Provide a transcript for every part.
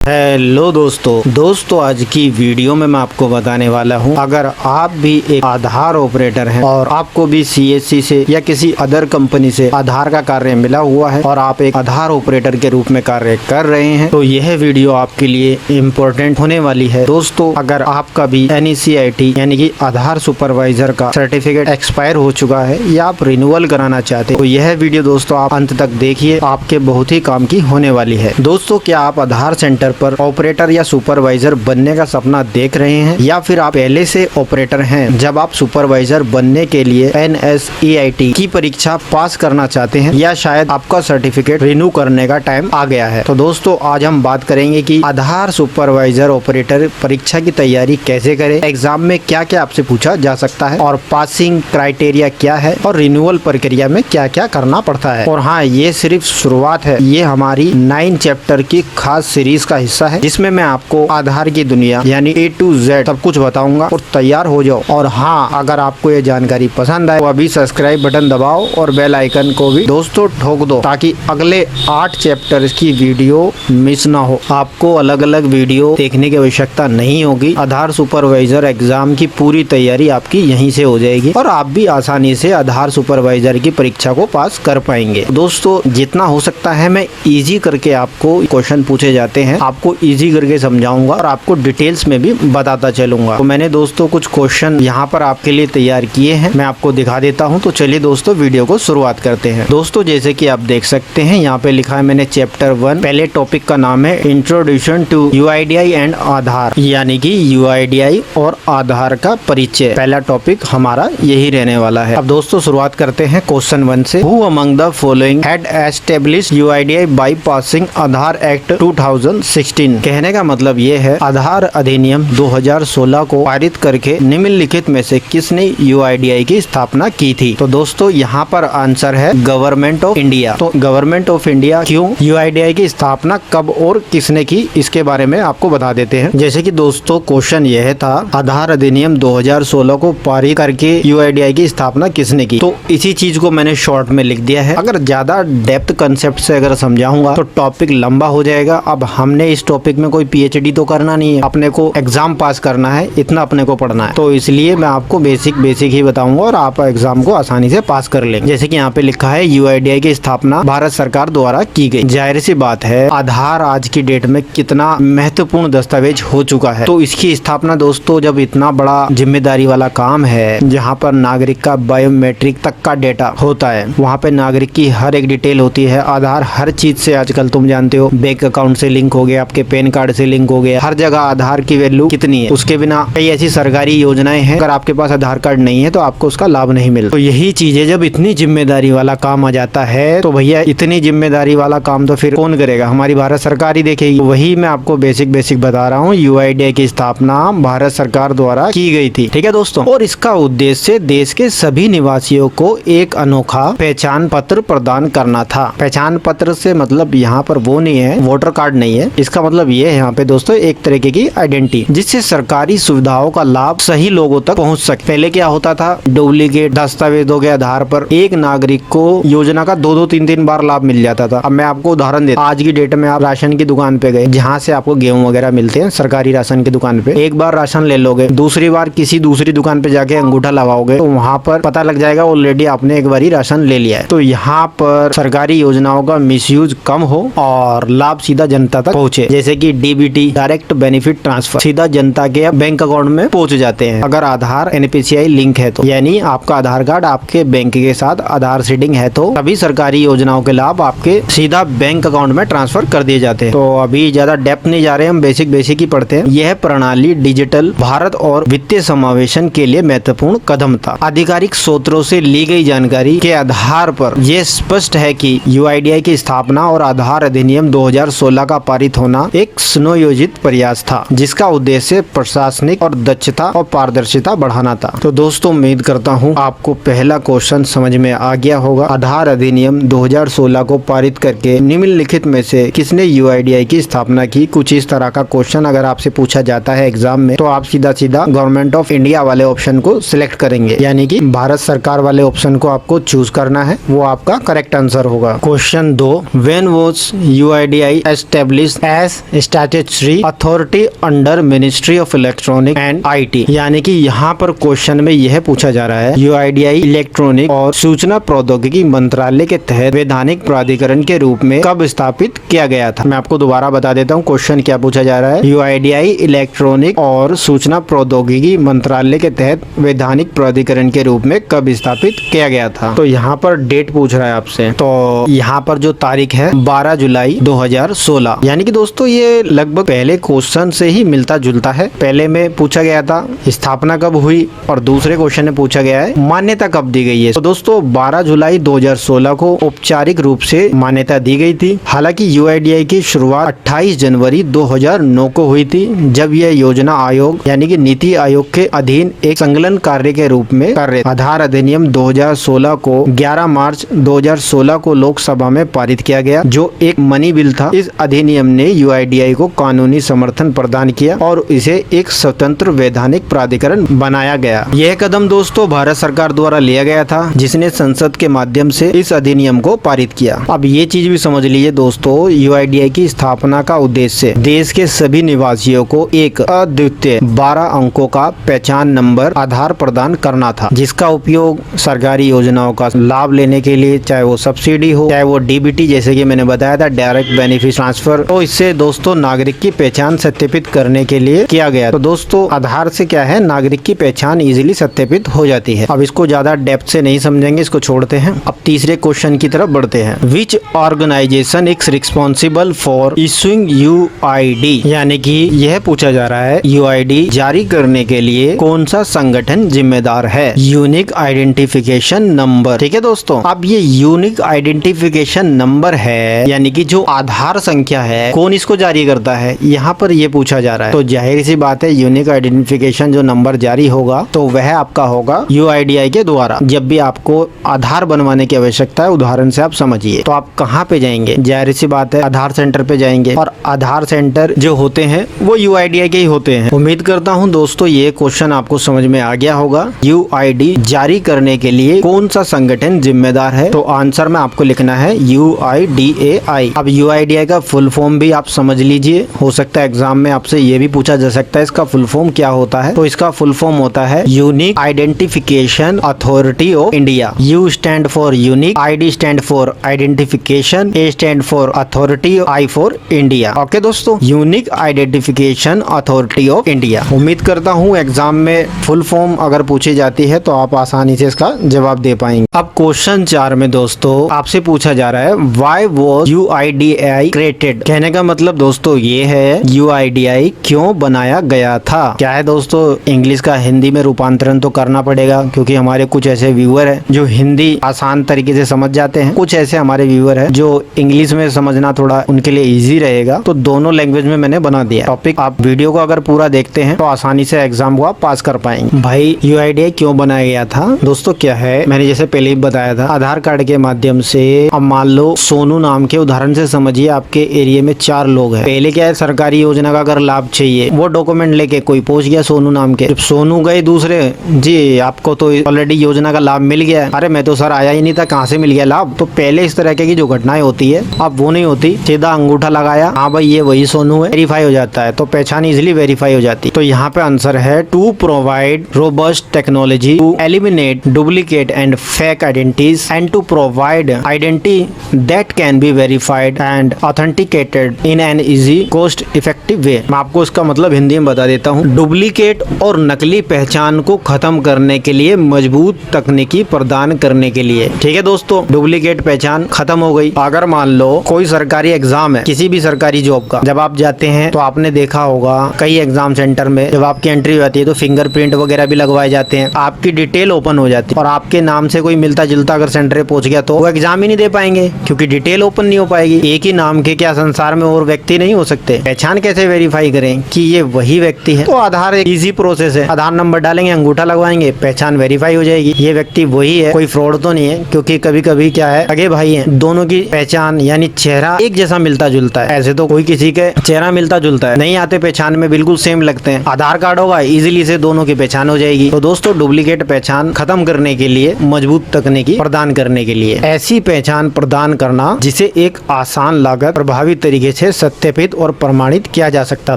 Hello दोस्तों आज की वीडियो में मैं आपको बताने वाला हूं, अगर आप भी एक आधार ऑपरेटर हैं और आपको भी सीएससी से या किसी अदर कंपनी से आधार का कार्य मिला हुआ है और आप एक आधार ऑपरेटर के रूप में कार्य कर रहे हैं, तो यह वीडियो आपके लिए इम्पोर्टेंट होने वाली है। दोस्तों, अगर आपका भी NECIT यानी कि आधार सुपरवाइजर का सर्टिफिकेट एक्सपायर हो चुका है या आप रिन्यूअल कराना चाहते हैं, तो यह वीडियो दोस्तों आप अंत तक देखिए, आपके बहुत ही काम की होने वाली है। दोस्तों, क्या आप आधार सेंटर पर ऑपरेटर या सुपरवाइजर बनने का सपना देख रहे हैं या फिर आप पहले से ऑपरेटर हैं? जब आप सुपरवाइजर बनने के लिए NSEIT की परीक्षा पास करना चाहते हैं या शायद आपका सर्टिफिकेट रिन्यू करने का टाइम आ गया है, तो दोस्तों आज हम बात करेंगे कि आधार सुपरवाइजर ऑपरेटर परीक्षा की तैयारी कैसे करें, एग्जाम में क्या क्या आपसे पूछा जा सकता है और पासिंग क्राइटेरिया क्या है और रिन्यूअल प्रक्रिया में क्या क्या करना पड़ता है। और हाँ, ये सिर्फ शुरुआत है, ये हमारी 9 चैप्टर की खास सीरीज का हिस्सा है जिसमें मैं आपको आधार की दुनिया यानी A to Z सब कुछ बताऊंगा। और तैयार हो जाओ। और हाँ, अगर आपको ये जानकारी पसंद आए तो अभी सब्सक्राइब बटन दबाओ और बेल आइकन को भी दोस्तों ठोक दो, ताकि अगले 8 चैप्टर्स की वीडियो मिस ना हो। आपको अलग अलग वीडियो देखने की आवश्यकता नहीं होगी। आधार सुपरवाइजर एग्जाम की पूरी तैयारी आपकी यहीं से हो जाएगी और आप भी आसानी से आधार सुपरवाइजर की परीक्षा को पास कर पाएंगे। दोस्तों, जितना हो सकता है मैं इजी करके आपको क्वेश्चन पूछे जाते हैं आपको इजी करके समझाऊंगा और आपको डिटेल्स में भी बताता चलूंगा। तो मैंने दोस्तों कुछ क्वेश्चन यहाँ पर आपके लिए तैयार किए हैं, मैं आपको दिखा देता हूँ। तो चलिए दोस्तों वीडियो को शुरुआत करते हैं। दोस्तों, जैसे कि आप देख सकते हैं यहाँ पे लिखा है मैंने चैप्टर 1, पहले टॉपिक का नाम है इंट्रोड्यूशन टू UIDI एंड आधार, यानी कि UIDI और आधार का परिचय। पहला टॉपिक हमारा यही रहने वाला है। अब दोस्तों शुरुआत करते हैं क्वेश्चन 1 से। Who among the following had established UIDI by passing Aadhaar act 2016? कहने का मतलब ये है, आधार अधिनियम 2016 को पारित करके निम्नलिखित में से किसने UIDI की स्थापना की थी? तो दोस्तों यहाँ पर आंसर है गवर्नमेंट ऑफ इंडिया। तो गवर्नमेंट ऑफ इंडिया क्यों, UIDI की स्थापना कब और किसने की, इसके बारे में आपको बता देते हैं। जैसे कि दोस्तों क्वेश्चन यह था, आधार अधिनियम 2016 को पारित करके UIDI की स्थापना किसने की? तो इसी चीज को मैंने शॉर्ट में लिख दिया है। अगर ज्यादा डेप्थ कंसेप्ट से अगर समझाऊंगा तो टॉपिक लंबा हो जाएगा। अब हमने इस टॉपिक में कोई PhD तो करना नहीं है, अपने को एग्जाम पास करना है, इतना अपने को पढ़ना है। तो इसलिए मैं आपको बेसिक ही बताऊंगा और आप एग्जाम को आसानी से पास कर लेंगे। जैसे कि यहाँ पे लिखा है UIDI की स्थापना भारत सरकार द्वारा की गई। जाहिर सी बात है, आधार आज की डेट में कितना महत्वपूर्ण दस्तावेज हो चुका है। तो इसकी स्थापना दोस्तों, जब इतना बड़ा जिम्मेदारी वाला काम है जहाँ पर नागरिक का बायोमेट्रिक तक का डेटा होता है, वहाँ पे नागरिक की हर एक डिटेल होती है। आधार हर चीज से आजकल तुम जानते हो, बैंक अकाउंट से लिंक हो गया, आपके पैन कार्ड से लिंक हो गया, हर जगह आधार की वैल्यू कितनी है। उसके बिना कई ऐसी सरकारी योजनाएं हैं, अगर आपके पास आधार कार्ड नहीं है तो आपको उसका लाभ नहीं मिलता। तो यही चीजें, जब इतनी जिम्मेदारी वाला काम आ जाता है तो भैया इतनी जिम्मेदारी वाला काम तो फिर कौन करेगा? हमारी भारत सरकार ही देखेगी। वही मैं आपको बेसिक बता रहा हूँ, UIDI की स्थापना भारत सरकार द्वारा की गई थी। ठीक है दोस्तों, और इसका उद्देश्य देश के सभी निवासियों को एक अनोखा पहचान पत्र प्रदान करना था। पहचान पत्र से मतलब यहाँ पर वो नहीं है, वोटर कार्ड नहीं है। इसका मतलब ये है यहाँ पे दोस्तों एक तरीके की आइडेंटिटी, जिससे सरकारी सुविधाओं का लाभ सही लोगों तक पहुँच सके। पहले क्या होता था, डुप्लीकेट दस्तावेजों के आधार पर एक नागरिक को योजना का 2-3 बार लाभ मिल जाता था। अब मैं आपको उदाहरण देता हूं, आज की डेट में आप राशन की दुकान पे गए, जहाँ से आपको गेहूं वगैरह मिलते हैं, सरकारी राशन की दुकान पे एक बार राशन ले लोगे, दूसरी बार किसी दूसरी दुकान पे जाके अंगूठा लगाओगे तो वहाँ पर पता लग जाएगा ऑलरेडी आपने एक बार ही राशन ले लिया है। तो यहाँ पर सरकारी योजनाओं का मिसयूज कम हो और लाभ सीधा जनता तक पहुँचे। जैसे कि DBT, डायरेक्ट बेनिफिट ट्रांसफर, सीधा जनता के बैंक अकाउंट में पहुँच जाते हैं अगर आधार NPCI लिंक है तो, यानी आपका आधार कार्ड आपके बैंक के साथ आधार सीडिंग है तो सभी सरकारी योजनाओं के लाभ आपके सीधा बैंक अकाउंट में ट्रांसफर कर दिए जाते हैं। तो अभी ज्यादा डेप्थ नहीं जा रहे, हम बेसिक ही पढ़ते हैं। यह प्रणाली डिजिटल भारत और वित्तीय समावेशन के लिए महत्वपूर्ण कदम था। आधिकारिक स्रोतों से ली गई जानकारी के आधार पर यह स्पष्ट है कि UIDI की स्थापना और आधार अधिनियम 2016 का पारित होना एक सुनियोजित प्रयास था, जिसका उद्देश्य प्रशासनिक और दक्षता और पारदर्शिता बढ़ाना था। तो दोस्तों उम्मीद करता हूँ आपको पहला क्वेश्चन समझ में आ गया होगा। आधार अधिनियम 2016 को पारित करके निम्नलिखित में से किसने UIDI की स्थापना की? कुछ इस तरह का क्वेश्चन अगर आपसे पूछा जाता है एग्जाम में तो आप सीधा गवर्नमेंट ऑफ इंडिया वाले ऑप्शन को सिलेक्ट करेंगे, यानी कि भारत सरकार वाले ऑप्शन को आपको चूज करना है, वो आपका करेक्ट आंसर होगा। Question 2, when was UIDI established S statutory authority under ministry of electronic and IT। यानी कि यहाँ पर क्वेश्चन में यह पूछा जा रहा है UIDAI इलेक्ट्रॉनिक और सूचना प्रौद्योगिकी मंत्रालय के तहत वैधानिक प्राधिकरण के रूप में कब स्थापित किया गया था। मैं आपको दोबारा बता देता हूँ क्वेश्चन क्या पूछा जा रहा है। UIDAI इलेक्ट्रॉनिक और सूचना प्रौद्योगिकी मंत्रालय के तहत वैधानिक प्राधिकरण के रूप में कब स्थापित किया गया था। तो यहाँ पर डेट पूछ रहा है आपसे। तो यहाँ पर जो तारीख है 12 जुलाई 2016। यानी कि दोस्तों ये लगभग पहले क्वेश्चन से ही मिलता जुलता है। पहले में पूछा गया था स्थापना कब हुई और दूसरे क्वेश्चन में पूछा गया है मान्यता कब दी गई है। तो दोस्तों 12 जुलाई 2016 को औपचारिक रूप से मान्यता दी गई थी। हालांकि UIDAI की शुरुआत 28 जनवरी 2009 को हुई थी, जब यह योजना आयोग यानी कि नीति आयोग के अधीन एक संकलन कार्य के रूप में कार्य। आधार अधिनियम 2016 को 11 मार्च 2016 को लोकसभा में पारित किया गया, जो एक मनी बिल था। इस अधिनियम ने UIDAI को कानूनी समर्थन प्रदान किया और इसे एक स्वतंत्र वैधानिक प्राधिकरण बनाया गया। यह कदम दोस्तों भारत सरकार द्वारा लिया गया था, जिसने संसद के माध्यम से इस अधिनियम को पारित किया। अब ये चीज भी समझ लीजिए दोस्तों, UIDAI की स्थापना का उद्देश्य देश के सभी निवासियों को एक अद्वितीय 12 अंकों का पहचान नंबर आधार प्रदान करना था, जिसका उपयोग सरकारी योजनाओं का लाभ लेने के लिए, चाहे वो सब्सिडी हो, चाहे वो DBT जैसे कि मैंने बताया था डायरेक्ट बेनिफिट ट्रांसफर, तो इससे दोस्तों नागरिक की पहचान सत्यापित करने के लिए किया गया। तो दोस्तों आधार से क्या है, नागरिक की पहचान इजीली सत्यापित हो जाती है। अब इसको ज्यादा डेप्थ से नहीं समझेंगे, इसको छोड़ते हैं। अब तीसरे क्वेश्चन की तरफ बढ़ते हैं। Which organisation is responsible for issuing UID। यानी कि यह पूछा जा रहा है UID जारी करने के लिए कौन सा संगठन जिम्मेदार है। Unique identification number. ठीक है दोस्तों, अब ये यूनिक आइडेंटिफिकेशन नंबर है, यानी कि जो आधार संख्या है, कौन इसको जारी करता है, यहाँ पर ये पूछा जा रहा है। तो जाहिर सी बात है यूनिक आइडेंटिफिकेशन जो नंबर जारी होगा तो वह आपका होगा UIDAI के द्वारा। जब भी आपको आधार बनवाने की आवश्यकता है, उदाहरण से आप समझिए, तो आप कहाँ पे जाएंगे, जाहिर सी बात है आधार सेंटर पे जाएंगे, और आधार सेंटर जो होते हैं वो UIDAI के ही होते हैं। उम्मीद करता हूँ दोस्तों ये क्वेश्चन आपको समझ में आ गया होगा। UID जारी करने के लिए कौन सा संगठन जिम्मेदार है, तो आंसर में आपको लिखना है UIDAI। अब UIDAI का फुल फॉर्म भी आप समझ लीजिए, हो सकता है एग्जाम में आपसे ये भी पूछा जा सकता है इसका फुल फॉर्म क्या होता है। तो इसका फुल फॉर्म होता है unique identification authority of India. U stand for unique, ID stand for identification, A stand for authority, I for India. Okay दोस्तों, unique identification authority of India. उम्मीद करता हूँ एग्जाम में फुल फॉर्म अगर पूछी जाती है तो आप आसानी से इसका जवाब दे पाएंगे। अब क्वेश्चन 4 में दोस्तों आपसे पूछा जा रहा है व्हाई वाज UIDAI क्रिएटेड। कहने का मतलब दोस्तों ये है UIDAI क्यों बनाया गया था। क्या है दोस्तों, इंग्लिश का हिंदी में रूपांतरण तो करना पड़ेगा, क्योंकि हमारे कुछ ऐसे व्यूअर हैं जो हिंदी आसान तरीके से समझ जाते हैं, कुछ ऐसे हमारे व्यूअर हैं जो इंग्लिश में समझना थोड़ा उनके लिए इजी रहेगा। तो दोनों लैंग्वेज में मैंने बना दिया टॉपिक। आप वीडियो को अगर पूरा देखते हैं तो आसानी से एग्जाम को आप पास कर पाएंगे। भाई UIDAI क्यों बनाया गया था दोस्तों, क्या है मैंने जैसे पहले ही बताया था, आधार कार्ड के माध्यम से, अब मान लो सोनू नाम के, उदाहरण से समझिए आपके एरिया में 4 लोग हैं। पहले क्या है, सरकारी योजना का अगर लाभ चाहिए, वो डॉक्यूमेंट लेके कोई पहुंच गया सोनू नाम के, जब सोनू गए दूसरे, जी आपको तो ऑलरेडी योजना का लाभ मिल गया है। अरे मैं तो सर आया ही नहीं था, कहाँ से मिल गया लाभ। तो पहले इस तरह की जो घटनाएं होती है अब वो नहीं होती, सीधा अंगूठा लगाया, हाँ भाई ये वही सोनू है, वेरीफाई हो जाता है, तो पहचान इजिली वेरीफाई हो जाती। तो यहाँ पे आंसर है to provide robust technology to eliminate duplicate and fake identities and to provide identity that can be verified and authenticated in an easy cost effective way. मैं आपको इसका मतलब हिंदी में बता देता हूँ। डुप्लीकेट और नकली पहचान को खत्म करने के लिए मजबूत तकनीकी प्रदान करने के लिए। ठीक है दोस्तों, डुप्लीकेट पहचान खत्म हो गई। अगर मान लो कोई सरकारी एग्जाम है, किसी भी सरकारी जॉब का, जब आप जाते हैं तो आपने देखा होगा कई एग्जाम सेंटर में जब आपकी एंट्री होती है तो फिंगरप्रिंट वगैरह भी लगवाए जाते हैं, आपकी डिटेल ओपन हो जाती है, और आपके नाम से कोई मिलता जुलता अगर सेंटर पे पहुंच गया तो वो एग्जाम ही नहीं दे पाएंगे, क्योंकि डिटेल ओपन नहीं हो पाएगी। एक ही नाम के क्या संसार में और व्यक्ति नहीं हो सकते। पहचान कैसे वेरीफाई करें कि ये वही व्यक्ति है, तो आधार एक इजी प्रोसेस है। आधार नंबर डालेंगे, अंगूठा लगवाएंगे, पहचान वेरीफाई हो जाएगी, ये व्यक्ति वही है, कोई फ्रॉड तो नहीं है। क्योंकि कभी कभी क्या है, सगे भाई हैं, दोनों की पहचान यानी चेहरा एक जैसा मिलता जुलता है, ऐसे तो कोई किसी के चेहरा मिलता जुलता है नहीं आते, पहचान में बिल्कुल सेम लगते हैं। आधार कार्ड होगा, इजीली से दोनों की पहचान हो जाएगी। तो दोस्तों डुप्लीकेट पहचान खत्म करने के लिए, मजबूत तकनीकी प्रदान करने के लिए, ऐसी पहचान प्रदान करना जिसे एक आसान लागत प्रभावी तरीके से सत्यापित और प्रमाणित किया जा सकता।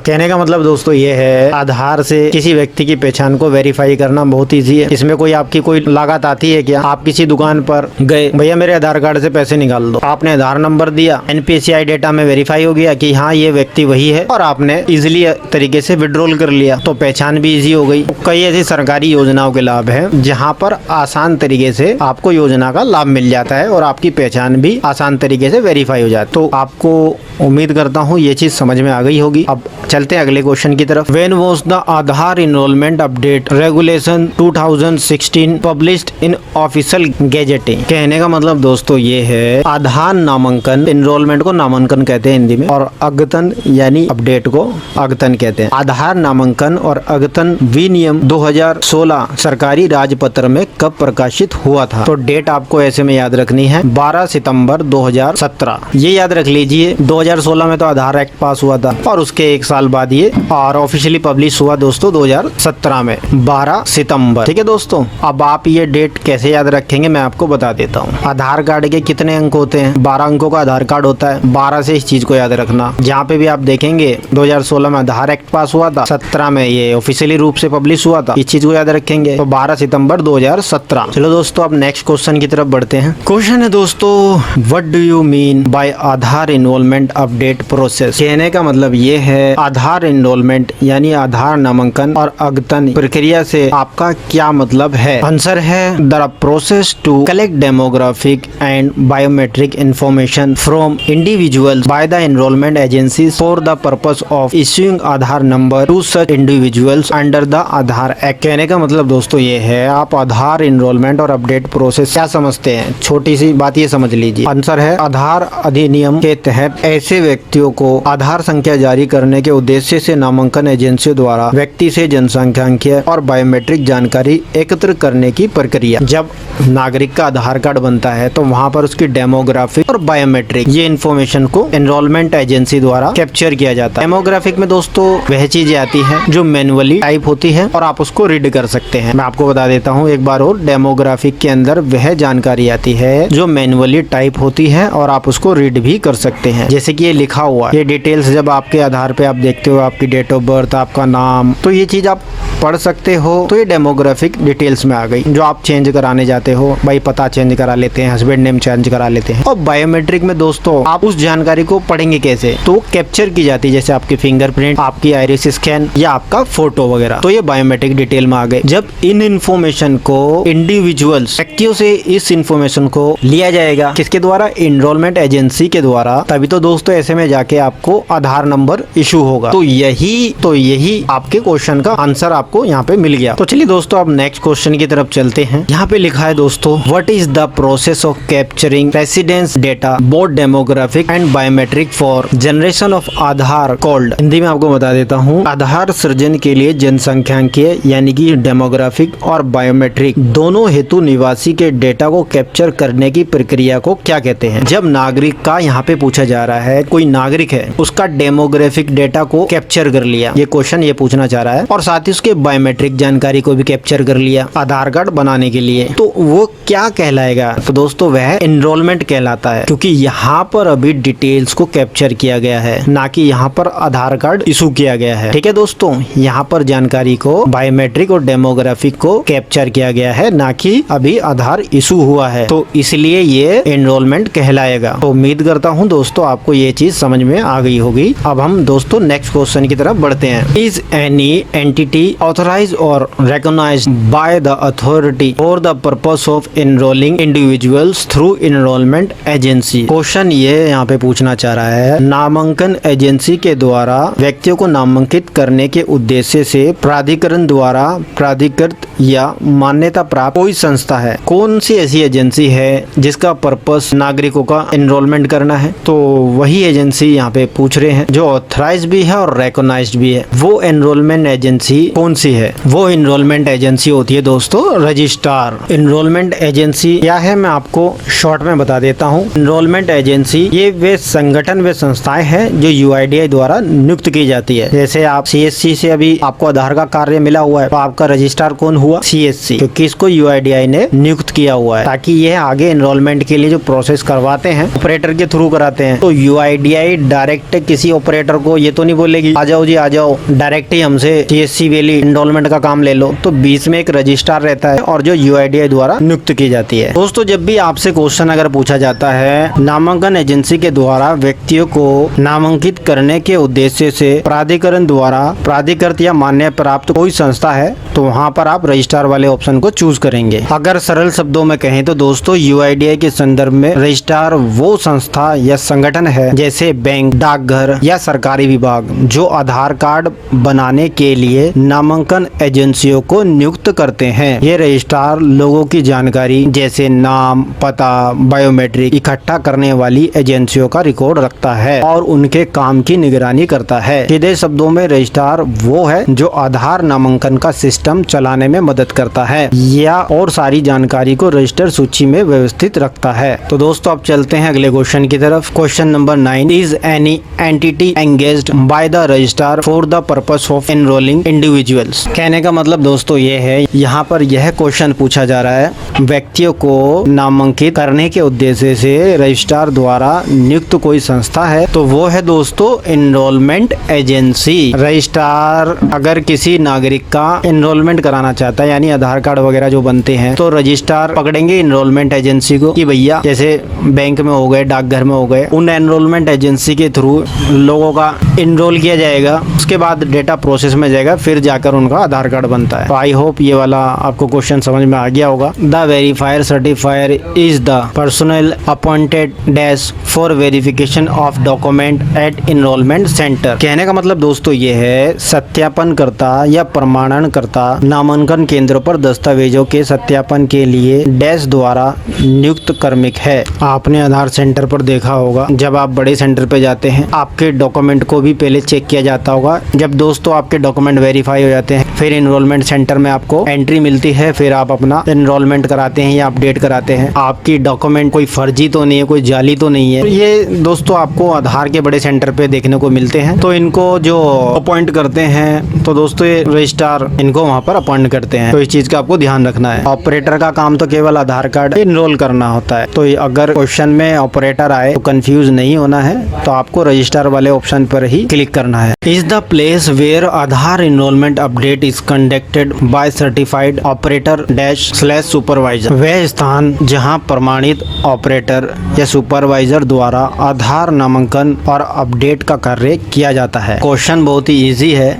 कहने का मतलब दोस्तों ये है, आधार से किसी व्यक्ति की पहचान को वेरीफाई करना बहुत ईजी है। इसमें कोई आपकी कोई लागत आती है क्या? आप किसी दुकान पर गए, भैया मेरे आधार कार्ड से पैसे निकाल दो, आपने आधार नंबर दिया, NPCI डेटा में वेरीफाई हो गया कि हाँ ये व्यक्ति वही है और आपने इजिली तरीके से विड्रॉल कर लिया, तो पहचान भी इजी हो गई। कई ऐसी सरकारी योजनाओं के लाभ है जहाँ पर आसान तरीके से आपको योजना का लाभ मिल जाता है और आपकी पहचान भी आसान तरीके से वेरीफाई हो जाती है। तो आपको उम्मीद करता हूँ ये चीज समझ में आ गई होगी। अब चलते हैं अगले क्वेश्चन की तरफ। When was the Aadhaar enrolment update regulation 2016 published in official gazetting? कहने का मतलब दोस्तों ये है, आधार नामांकन, एनरोलमेंट को नामांकन कहते हैं हिंदी में, और अद्यतन यानी अपडेट को अद्यतन कहते हैं। आधार नामांकन और अद्यतन विनियम 2016 सरकारी राजपत्र में कब प्रकाशित हुआ था? तो डेट आपको ऐसे में याद रखनी है, 12 सितंबर 2017। ये याद रख लीजिए। 2016 में तो आधार एक्ट पास हुआ था और उसके एक साल बाद ये और ऑफिशियली पब्लिश हुआ दोस्तों 2017 में 12 सितंबर। ठीक है दोस्तों, अब आप ये डेट कैसे याद रखेंगे मैं आपको बता देता हूँ। आधार कार्ड के कितने अंक होते हैं? 12 अंकों का आधार कार्ड होता है। 12 से इस चीज को याद रखना। जहाँ पे भी आप देखेंगे 2016 में आधार एक्ट पास हुआ था, 17 में ये ऑफिशियली रूप से पब्लिश हुआ था, इस चीज को याद रखेंगे। तो 12 सितंबर 2017। चलो दोस्तों अब नेक्स्ट क्वेश्चन की तरफ बढ़ते हैं। क्वेश्चन है दोस्तों, what do you mean by Aadhaar enrolment update process? कहने का मतलब ये है, आधार एनरोलमेंट यानी आधार नामांकन और अद्यतन प्रक्रिया से आपका क्या मतलब है? आंसर है, the process to collect demographic and biometric information from individuals by the enrolment agencies for the purpose of issuing Aadhaar number to such individuals under the Aadhaar act. कहने का मतलब दोस्तों ये है, आप आधार एनरोलमेंट और अपडेट प्रोसेस क्या समझते हैं? छोटी सी बात ये समझ लीजिए। आंसर है, आधार अधिनियम के तहत ऐसे व्यक्तियों को आधार संख्या जारी करने के उद्देश्य से नामांकन एजेंसियों द्वारा व्यक्ति से जनसंख्या और बायोमेट्रिक जानकारी एकत्र करने की प्रक्रिया। जब नागरिक का आधार कार्ड बनता है तो वहाँ पर उसकी डेमोग्राफिक और बायोमेट्रिक ये इन्फॉर्मेशन को एनरोलमेंट एजेंसी द्वारा कैप्चर किया जाता है। डेमोग्राफिक में दोस्तों वह चीजें आती है जो मैनुअली टाइप होती है और आप उसको रीड कर सकते हैं। मैं आपको बता देता हूँ एक बार और, डेमोग्राफिक के अंदर वह जानकारी आती है जो मैनुअली टाइप होती है और आप उसको रीड भी कर सकते हैं। जैसे कि ये लिखा हुआ है, ये डिटेल्स जब आपके आधार पे आप देखते हो, आपकी डेट ऑफ बर्थ, आपका नाम, तो ये चीज आप पढ़ सकते हो। तो ये डेमोग्राफिक डिटेल्स में आ गई। जो आप चेंज कराने जाते हो, भाई पता चेंज करा लेते हैं, हस्बैंड नेम चेंज करा लेते हैं। और बायोमेट्रिक में दोस्तों आप उस जानकारी को पढ़ेंगे कैसे? तो कैप्चर की जाती है, जैसे आपकी फिंगरप्रिंट, आपकी आइरिस स्कैन या आपका फोटो वगैरह। तो ये बायोमेट्रिक डिटेल में आ गए। जब इन इंफॉर्मेशन को इंडिविजुअल्स व्यक्तियों से इस इंफॉर्मेशन को लिया जाएगा, किसके द्वारा? एनरोलमेंट एजेंसी के द्वारा, तभी तो दोस्तों ऐसे में जाके आपको आधार नंबर इशू होगा। तो यही आपके क्वेश्चन का आंसर आपको यहाँ पे मिल गया। तो चलिए दोस्तों अब नेक्स्ट क्वेश्चन की तरफ चलते हैं। यहाँ पे लिखा है दोस्तों, what is the process of capturing residence data both demographic and biometric for generation of Aadhaar called? Hindi में आपको बता देता हूँ, आधार सृजन के लिए जनसंख्याकीय यानी कि डेमोग्राफिक और बायोमेट्रिक दोनों हेतु निवासी के डेटा को कैप्चर करने की प्रक्रिया को क्या कहते हैं? जब नागरिक का यहाँ पे पूछा जा रहा है, कोई नागरिक है उसका डेमोग्राफिक डेटा को कैप्चर कर लिया, ये क्वेश्चन ये पूछना चाह रहा है, और साथ ही उसके बायोमेट्रिक जानकारी को भी कैप्चर कर लिया आधार कार्ड बनाने के लिए, तो वो क्या कहलाएगा? तो दोस्तों वह एनरोलमेंट कहलाता है, क्योंकि यहाँ पर अभी डिटेल्स को कैप्चर किया गया है, ना कि यहाँ पर आधार कार्ड इशू किया गया है। ठीक है दोस्तों, यहाँ पर जानकारी को बायोमेट्रिक और डेमोग्राफिक को कैप्चर किया गया है, ना कि अभी आधार इशू हुआ है, तो इसलिए ये एनरोलमेंट कहलाएगा। तो उम्मीद करता हूँ दोस्तों आपको ये चीज समझ में आ गई होगी। अब हम दोस्तों नेक्स्ट क्वेश्चन की तरफ बढ़ते हैं। इज एनी एंटिटी ऑथराइज और recognized by the authority for the purpose of enrolling individuals through enrollment agency? Question ये यहाँ पे पूछना चाह रहा है, नामांकन एजेंसी के द्वारा व्यक्तियों को नामांकित करने के उद्देश्य से प्राधिकरण द्वारा प्राधिकृत या मान्यता प्राप्त कोई संस्था है? कौन सी ऐसी एजेंसी है जिसका पर्पस नागरिकों का एनरोलमेंट करना है? तो वही एजेंसी यहाँ पे पूछ रहे हैं जो ऑथराइज भी है और रिकॉग्नाइज्ड भी है। वो एनरोलमेंट एजेंसी कौन कौन सी है? वो इनरोलमेंट एजेंसी होती है दोस्तों रजिस्ट्रार। इनरोलमेंट एजेंसी क्या है मैं आपको शॉर्ट में बता देता हूँ। इनरोलमेंट एजेंसी ये वे संगठन वे संस्थाएं हैं जो UIDAI द्वारा नियुक्त की जाती है। जैसे आप CSC से अभी आपको आधार का कार्य मिला हुआ है तो आपका रजिस्ट्रार कौन हुआ? CSC, क्योंकि इसको UIDAI ने नियुक्त किया हुआ है ताकि यह आगे इनरोलमेंट के लिए जो प्रोसेस करवाते हैं ऑपरेटर के थ्रू कराते हैं। तो UIDAI डायरेक्ट किसी ऑपरेटर को ये तो नहीं बोलेगी आ जाओ जी आ जाओ, डायरेक्ट ही हमसे CSC वाली इनरोलमेंट का काम ले लो। तो बीच में एक रजिस्ट्रार रहता है और जो UIDAI द्वारा नियुक्त की जाती है। दोस्तों जब भी आपसे क्वेश्चन अगर पूछा जाता है नामांकन एजेंसी के द्वारा व्यक्तियों को नामांकित करने के उद्देश्य से प्राधिकरण द्वारा प्राधिकृत या मान्य प्राप्त कोई संस्था है तो वहाँ पर आप रजिस्ट्रार वाले ऑप्शन को चूज करेंगे। अगर सरल शब्दों में कहें तो दोस्तों UIDAI के संदर्भ में रजिस्ट्रार वो संस्था या संगठन है जैसे बैंक, डाकघर या सरकारी विभाग जो आधार कार्ड बनाने के लिए नामांकन एजेंसियों को नियुक्त करते हैं। ये रजिस्ट्रार लोगों की जानकारी जैसे नाम, पता, बायोमेट्रिक इकट्ठा करने वाली एजेंसियों का रिकॉर्ड रखता है और उनके काम की निगरानी करता है। सीधे शब्दों में रजिस्ट्रार वो है जो आधार नामांकन का सिस्टम चलाने में मदद करता है या और सारी जानकारी को रजिस्टर सूची में व्यवस्थित रखता है। तो दोस्तों अब चलते हैं अगले क्वेश्चन की तरफ। Question number 9, is any entity engaged by the registrar for the purpose of enrolling individuals. कहने का मतलब दोस्तों ये है, यहाँ पर यह क्वेश्चन पूछा जा रहा है व्यक्तियों को नामांकित करने के उद्देश्य से रजिस्ट्रार द्वारा नियुक्त कोई संस्था है तो वो है दोस्तों एनरोलमेंट एजेंसी। रजिस्ट्रार अगर किसी नागरिक का एनरोलमेंट कराना चाहता है यानी आधार कार्ड वगैरह जो बनते हैं तो रजिस्ट्रार पकड़ेंगे एनरोलमेंट एजेंसी को कि भैया जैसे बैंक में हो गए, डाकघर में हो गए, उन एनरोलमेंट एजेंसी के थ्रू लोगों का एनरोल किया जाएगा, उसके बाद डेटा प्रोसेस में जाएगा, फिर जाकर उनका आधार कार्ड बनता है। तो आई होप ये वाला आपको क्वेश्चन समझ में आ गया होगा। The verifier certifier is the personal appointed dash for verification of document at enrolment centre. कहने का मतलब दोस्तों ये है सत्यापन करता या प्रमाणन करता नामांकन केंद्रों पर दस्तावेजों के सत्यापन के लिए डैश द्वारा नियुक्त कार्मिक है। आपने आधार सेंटर पर देखा होगा जब आप बड़े सेंटर पे जाते हैं आपके डॉक्यूमेंट को भी पहले चेक किया जाता होगा। जब दोस्तों आपके डॉक्यूमेंट वेरीफाई हो जाते हैं फिर एनरोलमेंट सेंटर में आपको एंट्री मिलती है, फिर आप अपना एनरोलमेंट कराते हैं या अपडेट कराते हैं। आपकी डॉक्यूमेंट कोई फर्जी तो नहीं है, कोई जाली तो नहीं है। तो ये दोस्तों आपको आधार के बड़े सेंटर पे देखने को मिलते हैं। तो इनको जो अपॉइंट करते हैं तो दोस्तों ये रजिस्ट्रार इनको वहाँ पर अपॉइंट करते हैं। तो इस चीज का आपको ध्यान रखना है। ऑपरेटर का काम तो केवल आधार कार्ड एनरोल करना होता है। तो अगर क्वेश्चन में ऑपरेटर आए तो कंफ्यूज नहीं होना है, तो आपको रजिस्ट्रार वाले ऑप्शन पर ही क्लिक करना है। Is the place where Aadhaar enrolment update is conducted by certified operator dash slash supervisor. वह स्थान जहां प्रमाणित ऑपरेटर या सुपरवाइजर द्वारा आधार नामांकन और अपडेट का कार्य किया जाता है। क्वेश्चन बहुत ही इजी है।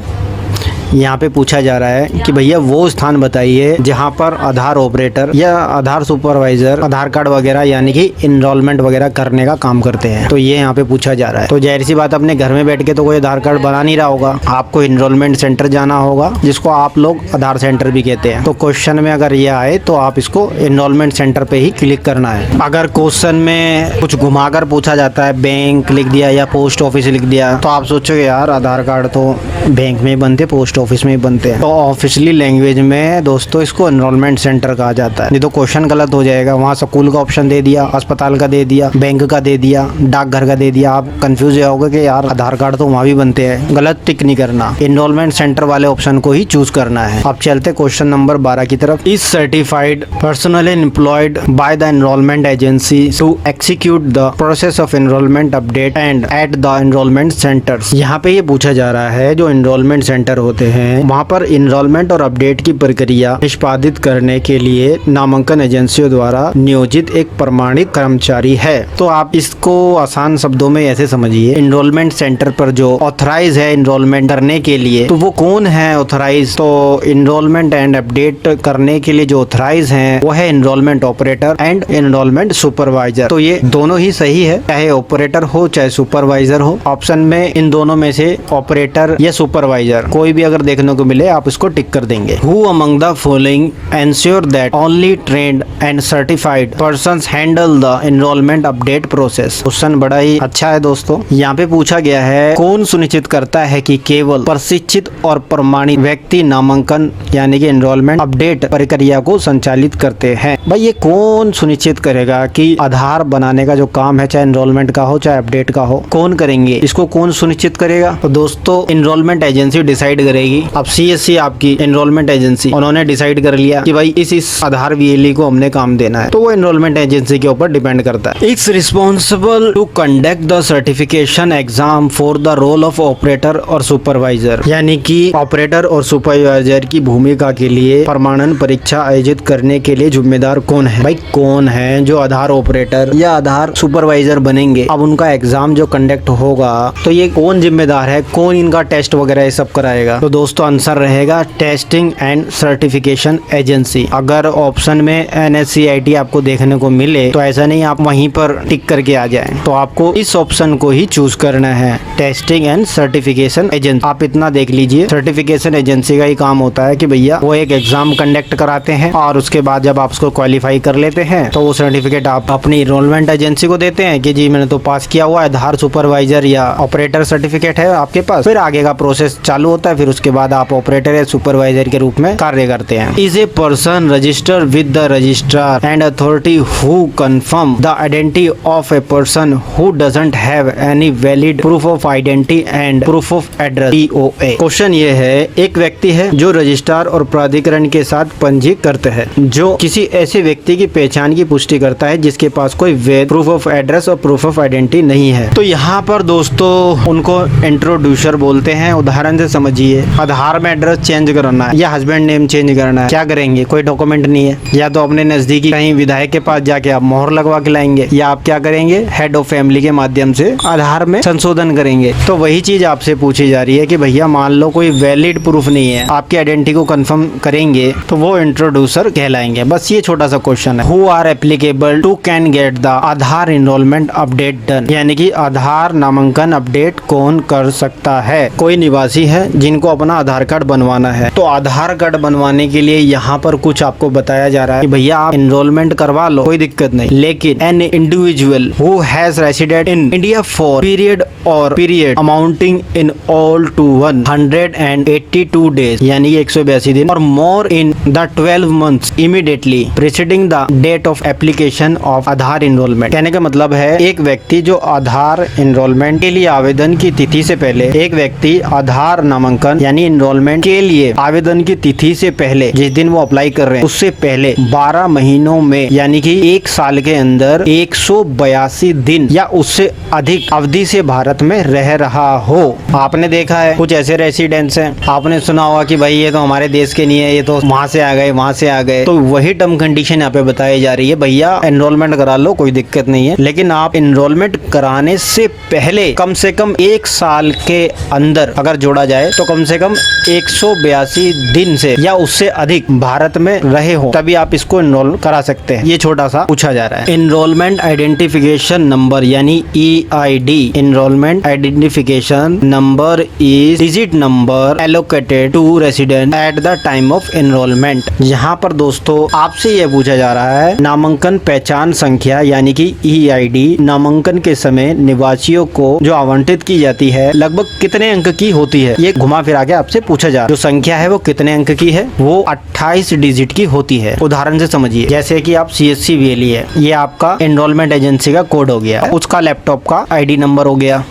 यहाँ पे पूछा जा रहा है कि भैया वो स्थान बताइए जहाँ पर आधार ऑपरेटर या आधार सुपरवाइजर आधार कार्ड वगैरह यानी कि एनरोलमेंट वगैरह करने का काम करते हैं। तो ये यहाँ पे पूछा जा रहा है। तो जाहिर सी बात अपने घर में बैठ के तो कोई आधार कार्ड बना नहीं रहा होगा, आपको एनरोलमेंट सेंटर जाना होगा जिसको आप लोग आधार सेंटर भी कहते हैं। तो क्वेश्चन में अगर ये आए तो आप इसको एनरोलमेंट सेंटर पे ही क्लिक करना है। अगर क्वेश्चन में कुछ घुमाकर पूछा जाता है बैंक लिख दिया या पोस्ट ऑफिस लिख दिया तो आप सोचोगे यार आधार कार्ड तो बैंक में बनते, पोस्ट ऑफिस में बनते हैं। तो ऑफिशियली लैंग्वेज में दोस्तों इसको एनरोलमेंट सेंटर कहा जाता है। नहीं तो क्वेश्चन गलत हो जाएगा। वहाँ स्कूल का ऑप्शन दे दिया, अस्पताल का दे दिया, बैंक का दे दिया, डाकघर का दे दिया, आप कंफ्यूज होगे कि यार आधार कार्ड तो वहाँ भी बनते हैं। गलत टिक नहीं करना, एनरोलमेंट सेंटर वाले ऑप्शन को ही चूज करना है। अब चलते क्वेश्चन नंबर 12 की तरफ। Is certified personally employed by the enrolment agency to execute the process of enrolment update and at the enrolment centres. यहाँ पे ये पूछा जा रहा है जो एनरोलमेंट सेंटर होते हैं वहाँ पर एनरोलमेंट और अपडेट की प्रक्रिया निष्पादित करने के लिए नामांकन एजेंसियों द्वारा नियोजित एक प्रमाणित कर्मचारी है। तो आप इसको आसान शब्दों में ऐसे समझिए, एनरोलमेंट सेंटर पर जो ऑथराइज है एनरोलमेंट करने के लिए तो वो कौन है ऑथराइज? तो एनरोलमेंट एंड अपडेट करने के लिए जो ऑथराइज है वो है enrolment operator and enrolment supervisor. तो ये दोनों ही सही है, चाहे ऑपरेटर हो चाहे सुपरवाइजर हो। ऑप्शन में इन दोनों में से ऑपरेटर या सुपरवाइजर कोई भी अगर देखने को मिले आप इसको टिक कर देंगे। Who among the following ensure that only trend and certified persons handle the enrolment update process. Question बड़ा ही अच्छा है दोस्तों। यहाँ पे पूछा गया है कौन सुनिश्चित करता है कि केवल प्रशिक्षित और प्रमाणित व्यक्ति नामांकन यानी कि एनरोलमेंट अपडेट प्रक्रिया को संचालित करते हैं। भाई ये कौन सुनिश्चित करेगा कि आधार बनाने का जो काम है, चाहे एनरोलमेंट का हो चाहे अपडेट का हो, कौन करेंगे, इसको कौन सुनिश्चित करेगा? तो दोस्तों एनरोलमेंट एजेंसी डिसाइड करेगी। अब CSC आपकी एनरोलमेंट एजेंसी, उन्होंने डिसाइड कर लिया कि भाई इस आधार VLE को हमने काम देना है, तो वो एनरोलमेंट एजेंसी के ऊपर डिपेंड करता है। It's responsible to conduct the certification exam for the role of operator और सुपरवाइजर, यानी कि ऑपरेटर और सुपरवाइजर की भूमिका के लिए प्रमाणन परीक्षा आयोजित करने के लिए जिम्मेदार कौन है? भाई कौन है जो आधार ऑपरेटर या आधार सुपरवाइजर बनेंगे? अब उनका एग्जाम जो कंडक्ट होगा तो ये कौन जिम्मेदार है, कौन इनका टेस्ट वगैरह ये सब कराएगा? तो दोस्तों आंसर रहेगा टेस्टिंग एंड सर्टिफिकेशन एजेंसी। अगर ऑप्शन में NSCIT आपको देखने को मिले तो ऐसा नहीं आप वहीं पर टिक करके आ जाएं, तो आपको इस ऑप्शन को ही चूज करना है, टेस्टिंग एंड सर्टिफिकेशन एजेंसी। आप इतना देख लीजिए, सर्टिफिकेशन एजेंसी का ही काम होता है कि भैया वो एक एग्जाम कंडक्ट कराते हैं और उसके बाद जब आप उसको क्वालिफाई कर लेते हैं तो वो सर्टिफिकेट आप अपनी एनरोलमेंट एजेंसी को देते हैं कि जी मैंने तो पास किया हुआ है, आधार सुपरवाइजर या ऑपरेटर सर्टिफिकेट है आपके पास। फिर आगे का प्रोसेस चालू होता है, फिर उसके बाद आप ऑपरेटर या सुपरवाइजर के रूप में कार्य करते हैं। Is a person registered with the registrar and authority who confirm the identity of a person who doesn't have any valid proof of identity and proof of address POA। Question ये है, एक व्यक्ति है जो रजिस्ट्रार और प्राधिकरण के साथ पंजीकृत है, जो किसी ऐसे व्यक्ति की पहचान की पुष्टि करता है जिसके पास कोई वैध प्रूफ ऑफ एड्रेस और प्रूफ ऑफ आइडेंटिटी नहीं है। तो यहाँ पर दोस्तों उनको इंट्रोड्यूसर बोलते हैं। उदाहरण से समझिए, आधार में एड्रेस चेंज करना है या हस्बैंड नेम चेंज करना है, क्या करेंगे? कोई डॉक्यूमेंट नहीं है, या तो अपने नजदीकी कहीं विधायक के पास जाके आप मोहर लगवा के लाएंगे, या आप क्या करेंगे, हेड ऑफ फैमिली के माध्यम से आधार में संशोधन करेंगे। तो वही चीज आपसे पूछी जा रही है कि भैया मान लो कोई वैलिड प्रूफ नहीं है, आपकी आइडेंटिटी को कंफर्म करेंगे तो वो इंट्रोड्यूसर कहलाएंगे। बस ये छोटा सा क्वेश्चन है। Who are applicable to can get the Aadhaar enrolment update done, यानी कि आधार नामांकन अपडेट कौन कर सकता है? कोई निवासी है जिनको अपना आधार कार्ड बनवाना है, तो आधार कार्ड बनवाने के लिए यहाँ पर कुछ आपको बताया जा रहा है कि भैया आप एनरोलमेंट करवा लो, कोई दिक्कत नहीं, लेकिन an individual who has resided in India for period और period amounting in all to 182 days, यानी 182 दिन और more in the 12 months immediately preceding the date of application of Aadhaar enrolment. कहने का मतलब है एक व्यक्ति जो आधार एनरोलमेंट के लिए आवेदन की तिथि से पहले, एक व्यक्ति आधार नामांकन यानी एनरोलमेंट के लिए आवेदन की तिथि से पहले, जिस दिन वो अप्लाई कर रहे हैं उससे पहले 12 महीनों में यानी कि 1 साल के अंदर 182 दिन या उससे अधिक अवधि से भारत में रह रहा हो। आपने देखा है कुछ ऐसे रेसिडेंट्स हैं, आपने सुना होगा कि भाई ये तो हमारे देश के नहीं है, ये तो वहां से आ गए वहां से आ गए, तो वही टर्म कंडीशन यहाँ पे बताई जा रही है, भैया एनरोलमेंट करा लो, कोई दिक्कत नहीं है, लेकिन आप एनरोलमेंट कराने से पहले कम से कम 1 साल के अंदर अगर जोड़ा जाए तो कम से कम 182 दिन से या उससे अधिक भारत में रहे हो, तभी आप इसको एनरोल करा सकते हैं। ये छोटा सा पूछा जा रहा है। एनरोलमेंट आइडेंटिफिकेशन नंबर यानी EID, enrolment identification number is digit number allocated to resident at the time of enrolment. यहाँ पर दोस्तों आपसे यह पूछा जा रहा है नामांकन पहचान संख्या यानी कि EID नामांकन के समय निवासियों को जो आवंटित की जाती है लगभग कितने अंक की होती है? ये घुमा फिरा के आपसे पूछा जा रहा है। जो संख्या है वो कितने अंक की है? वो 28 डिजिट की होती है। उदाहरण से समझिए, जैसे कि आप CSC VLE है, ये आपका एनरोलमेंट एजेंसी का कोड हो गया, उसका लैपटॉप का ID नंबर हो गया,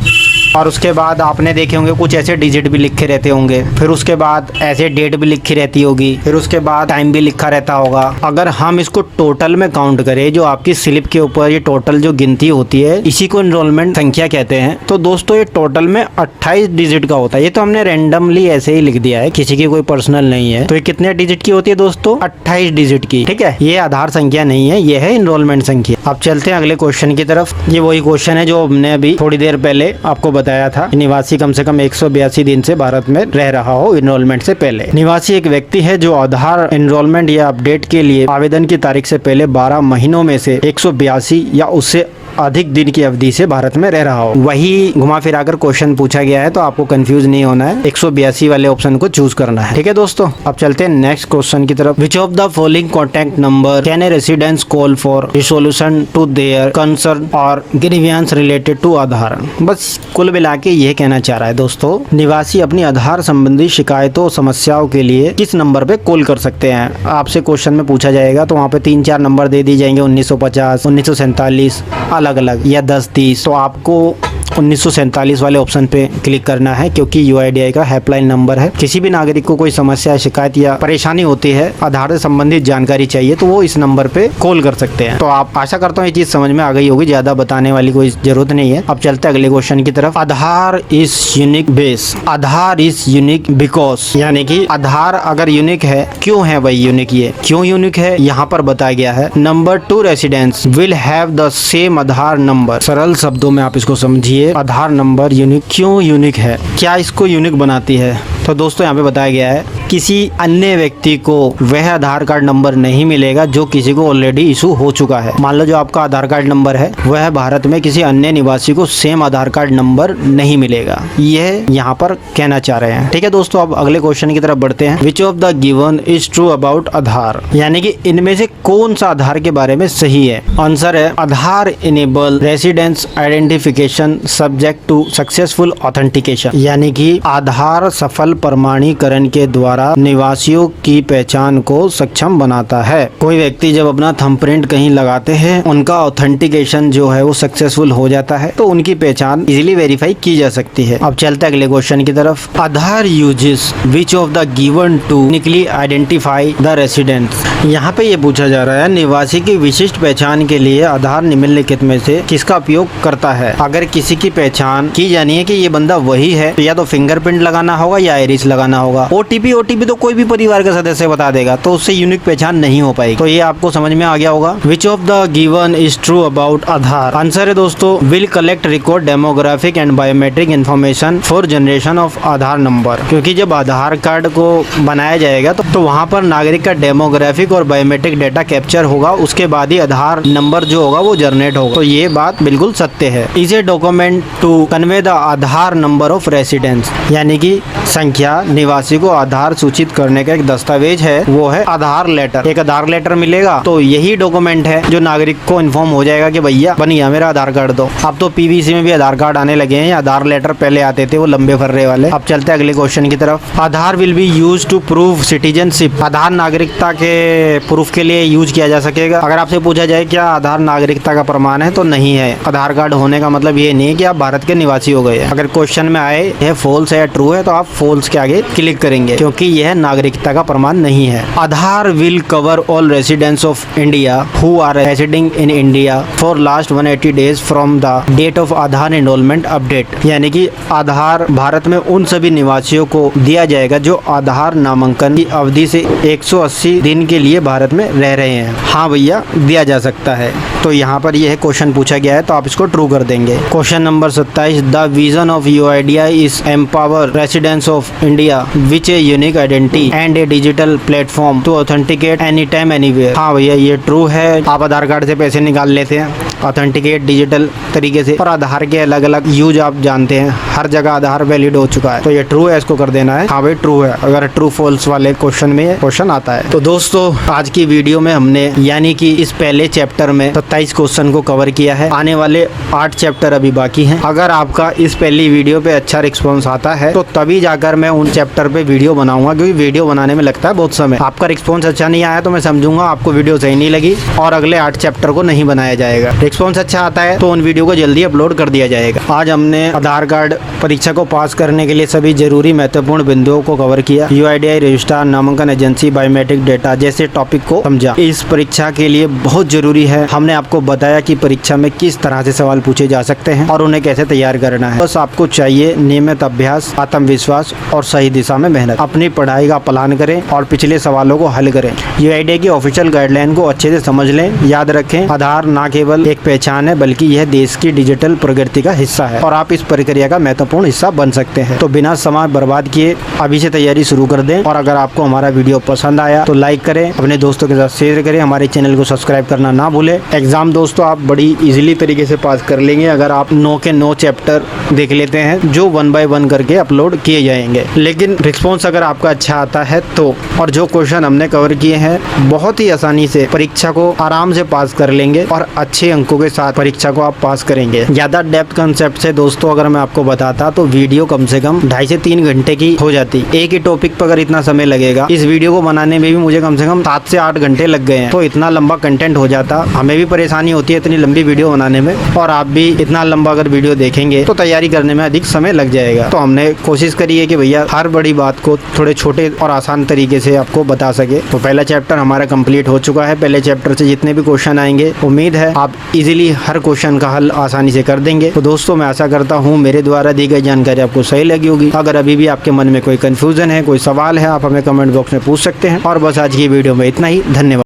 और उसके बाद आपने देखे होंगे कुछ ऐसे डिजिट भी लिखे रहते होंगे, फिर उसके बाद ऐसे डेट भी लिखी रहती होगी, फिर उसके बाद टाइम भी लिखा रहता होगा। अगर हम इसको टोटल में काउंट करें, जो आपकी स्लिप के ऊपर ये टोटल जो गिनती होती है, इसी को एनरोलमेंट संख्या कहते हैं। तो दोस्तों ये टोटल में 28 डिजिट का होता है। ये तो हमने रैंडमली ऐसे ही लिख दिया है, किसी की कोई पर्सनल नहीं है। तो ये कितने डिजिट की होती है दोस्तों? 28 डिजिट की। ठीक है, ये आधार संख्या नहीं है, ये है एनरोलमेंट संख्या। अब चलते हैं अगले क्वेश्चन की तरफ। ये वही क्वेश्चन है जो हमने अभी थोड़ी देर पहले आपको बताया था। निवासी कम से कम 182 दिन से भारत में रह रहा हो एनरोलमेंट से पहले। निवासी एक व्यक्ति है जो आधार एनरोलमेंट या अपडेट के लिए आवेदन की तारीख से पहले 12 महीनों में से 182 या उससे अधिक दिन की अवधि से भारत में रह रहा हो। वही घुमा फिरा कर क्वेश्चन पूछा गया है, तो आपको कंफ्यूज नहीं होना है, 182 वाले ऑप्शन को चूज करना है। ठीक है दोस्तों, अब चलते हैं नेक्स्ट क्वेश्चन की तरफ। Which of the following contact number can a residence call for resolution to their concern और ग्रीवियंस रिलेटेड टू आधार। बस कुल मिला के ये कहना चाह रहा है दोस्तों, निवासी अपनी आधार संबंधी शिकायतों समस्याओं के लिए किस नंबर पे कॉल कर सकते हैं। आपसे क्वेश्चन में पूछा जाएगा तो वहाँ पे 3-4 नंबर दे दिए जाएंगे, 1950, 1947 अलग अलग या 10-30। तो आपको 1947 वाले ऑप्शन पे क्लिक करना है, क्योंकि यूआईडीआई का हेल्पलाइन नंबर है। किसी भी नागरिक को कोई समस्या, शिकायत या परेशानी होती है, आधार से संबंधित जानकारी चाहिए, तो वो इस नंबर पे कॉल कर सकते हैं। तो आप आशा करता हूँ ये चीज समझ में आ गई होगी, ज्यादा बताने वाली कोई जरूरत नहीं है। अब चलते हैं अगले क्वेश्चन की तरफ। Aadhaar is unique base, Aadhaar is unique because, यानी कि आधार अगर यूनिक है, क्यों है भाई यूनिक, ये क्यों यूनिक है यहाँ पर बताया गया है। Number 2 residents will have the same Aadhaar number. सरल शब्दों में आप इसको समझिए, आधार नंबर यूनिक क्यों यूनिक है, क्या इसको यूनिक बनाती है। तो दोस्तों यहाँ पे बताया गया है, किसी अन्य व्यक्ति को वह आधार कार्ड नंबर नहीं मिलेगा जो किसी को ऑलरेडी इशू हो चुका है। मान लो जो आपका आधार कार्ड नंबर है वह भारत में किसी अन्य निवासी को सेम आधार कार्ड नंबर नहीं मिलेगा, यह यहाँ पर कहना चाह रहे हैं। ठीक है दोस्तों, अब अगले क्वेश्चन की तरफ बढ़ते हैं। Which of the given is true about Aadhaar, यानी कि इनमें से कौन सा आधार के बारे में सही है। आंसर है Aadhaar enable residence identification subject to successful authentication, यानी कि आधार सफल प्रमाणीकरण के द्वारा निवासियों की पहचान को सक्षम बनाता है। कोई व्यक्ति जब अपना थंबप्रिंट कहीं लगाते हैं, उनका ऑथेंटिकेशन जो है वो सक्सेसफुल हो जाता है, तो उनकी पहचान इजीली वेरीफाई की जा सकती है। अब चलते हैं अगले क्वेश्चन की तरफ। Aadhaar uses which of the given to uniquely identify the residents, यहाँ पे ये पूछा जा रहा है निवासी की विशिष्ट पहचान के लिए आधार निम्नलिखित में से किसका उपयोग करता है। अगर किसी की पहचान की जानी है कि ये बंदा वही है, तो या तो फिंगरप्रिंट लगाना होगा या आइरिस लगाना होगा। ओटीपी तो कोई भी परिवार का सदस्य बता देगा, तो उससे यूनिक पहचान नहीं हो पाएगी। तो ये आपको समझ में आ गया होगा। विच of the given is true about Aadhaar, answer है दोस्तों will collect record demographic and biometric information for generation of Aadhaar number, क्योंकि जब आधार कार्ड को बनाया जाएगा तो वहाँ पर नागरिक का डेमोग्राफिक और बायोमेट्रिक डेटा कैप्चर होगा, उसके बाद ही आधार नंबर जो होगा वो जनरेट होगा। तो ये बात बिल्कुल सत्य है। Is a document to convey the Aadhaar number of residents, यानी कि संख्या निवासी को आधार सूचित करने का एक दस्तावेज है, वो है आधार लेटर। एक आधार लेटर मिलेगा तो यही डॉक्यूमेंट है जो नागरिक को इन्फॉर्म हो जाएगा कि भैया बन गया मेरा आधार कार्ड दो। अब तो पीवीसी में भी आधार कार्ड आने लगे हैं, आधार लेटर पहले आते थे वो लंबे फर्रे वाले। अब चलते हैं अगले क्वेश्चन की तरफ। Aadhaar will be use to prove citizenship, Aadhaar नागरिकता के प्रूफ के लिए यूज किया जा सकेगा। अगर आपसे पूछा जाए क्या आधार नागरिकता का प्रमाण है, तो नहीं है। आधार कार्ड होने का मतलब ये नहीं है कि आप भारत के निवासी हो गए। अगर क्वेश्चन में आए यह फॉल्स है या ट्रू है, तो आप फॉल्स के आगे क्लिक करेंगे, क्योंकि यह नागरिकता का प्रमाण नहीं है। Aadhaar will cover all residents of India who are residing in India for last 180 days from the date of Aadhaar enrolment update, यानी कि आधार भारत में उन सभी निवासियों को दिया जाएगा जो आधार नामांकन की अवधि से 180 दिन के लिए भारत में रह रहे हैं। हाँ भैया, दिया जा सकता है। तो यहाँ पर यह क्वेश्चन पूछा गया है, तो आप इसको ट्रू कर देंगे। Question number 27, the vision of UIDI is empower residents of India which a unique identity and a digital platform to authenticate any time anywhere. हाँ भैया, ये ट्रू है। आप आधार कार्ड से पैसे निकाल लेते हैं ऑथेंटिकेट डिजिटल तरीके से, और आधार के अलग अलग यूज आप जानते हैं, हर जगह आधार वैलिड हो चुका है। तो ये ट्रू है, इसको कर देना है। हाँ भाई ट्रू है, अगर ट्रू फॉल्स वाले क्वेश्चन में क्वेश्चन आता है। तो दोस्तों आज की वीडियो में हमने यानी कि इस पहले चैप्टर में 27 क्वेश्चन को कवर किया है। आने वाले 8 चैप्टर अभी बाकी हैं। अगर आपका इस पहली वीडियो पे अच्छा रिस्पॉन्स आता है तो तभी जाकर मैं उन चैप्टर पे वीडियो बनाऊंगा, क्योंकि वीडियो बनाने में लगता है बहुत समय। आपका रिस्पॉन्स अच्छा नहीं आया तो मैं समझूंगा आपको वीडियो सही नहीं लगी और अगले 8 चैप्टर को नहीं बनाया जाएगा। रिस्पॉन्स अच्छा आता है तो उन वीडियो को जल्दी अपलोड कर दिया जाएगा। आज हमने आधार कार्ड परीक्षा को पास करने के लिए सभी जरूरी महत्वपूर्ण बिंदुओं को कवर किया। यूआईडीआई रजिस्ट्रार, नामांकन एजेंसी, बायोमेट्रिक डेटा जैसे टॉपिक को समझा। इस परीक्षा के लिए बहुत जरूरी है। हमने आपको बताया कि परीक्षा में किस तरह से सवाल पूछे जा सकते हैं और उन्हें कैसे तैयार करना है। बस आपको चाहिए नियमित अभ्यास, आत्मविश्वास और सही दिशा में मेहनत। अपनी पढ़ाई का प्लान करें और पिछले सवालों को हल करें। यूआईडीआई की ऑफिशियल गाइडलाइन को अच्छे से समझ लें। याद रखें, आधार न केवल एक पहचान है, बल्कि यह देश की डिजिटल प्रगति का हिस्सा है और आप इस प्रक्रिया का महत्वपूर्ण हिस्सा बन सकते हैं। तो बिना समय बर्बाद किए अभी से तैयारी शुरू कर दें और अगर आपको हमारा वीडियो पसंद आया तो लाइक करें, अपने दोस्तों के साथ शेयर करें, हमारे चैनल को सब्सक्राइब करना ना भूलें। एग्जाम दोस्तों आप बड़ी इजीली तरीके से पास कर लेंगे अगर आप 9 के 9 चैप्टर देख लेते हैं जो 1 बाय 1 करके अपलोड किए जाएंगे। लेकिन रिस्पॉन्स अगर आपका अच्छा आता है तो, और जो क्वेश्चन हमने कवर किए हैं बहुत ही आसानी से परीक्षा को आराम से पास कर लेंगे और अच्छे अंकों के साथ परीक्षा को आप पास करेंगे। ज्यादा डेप्थ कंसेप्ट से दोस्तों अगर मैं आपको बताता तो वीडियो कम से कम 2.5 से 3 घंटे की हो जाती। एक ही टॉपिक पर अगर इतना समय लगेगा, इस वीडियो को बनाने में भी मुझे कम से कम 7 से 8 घंटे लग गए हैं, तो इतना लंबा कंटेंट हो जाता। हमें भी परेशानी होती है इतनी लंबी वीडियो बनाने में, और आप भी इतना लंबा अगर वीडियो देखेंगे तो तैयारी करने में अधिक समय लग जाएगा। तो हमने कोशिश करी है कि भैया हर बड़ी बात को थोड़े छोटे और आसान तरीके से आपको बता सके। तो पहला चैप्टर हमारा कंप्लीट हो चुका है। पहले चैप्टर से जितने भी क्वेश्चन आएंगे उम्मीद है आप इजीली हर क्वेश्चन का हल आसानी से कर देंगे। तो दोस्तों मैं आशा करता हूँ मेरे द्वारा दी गई जानकारी आपको सही लगी होगी। अगर अभी भी आपके मन में कोई कंफ्यूजन है, कोई सवाल है, आप हमें कमेंट बॉक्स में पूछ सकते हैं। और बस आज की वीडियो में इतना ही। धन्यवाद।